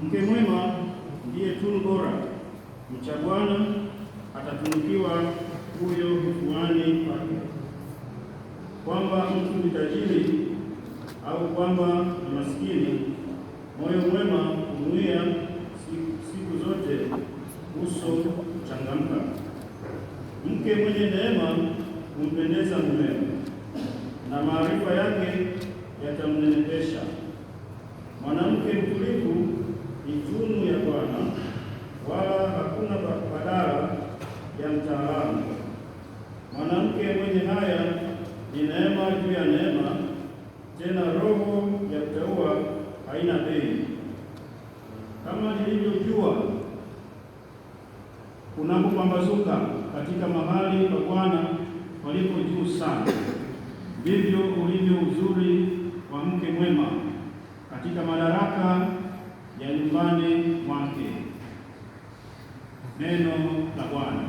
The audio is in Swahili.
Mke mwema ndiye tunu bora, mcha Bwana atatunukiwa huyo kifuani pake. Kwamba mtu ni tajiri au kwamba ni maskini, moyo mwema hunuia siku zote uso kuchangamka. Mke mwenye neema humpendeza mumewe, na maarifa yake yatamnenepesha. Mwanamke mtulivu ni tunu ya Bwana, wala hakuna badala ya mtaalamu. Mwanamke mwenye haya ni neema juu ya neema, tena roho ya kuteua haina bei. Kama nilivyojua kunapopambazuka katika mahali pa Bwana palipo juu sana, ndivyo ulivyo uzuri wa mke mwema katika madaraka ya nyumbani mwake. Neno la Bwana.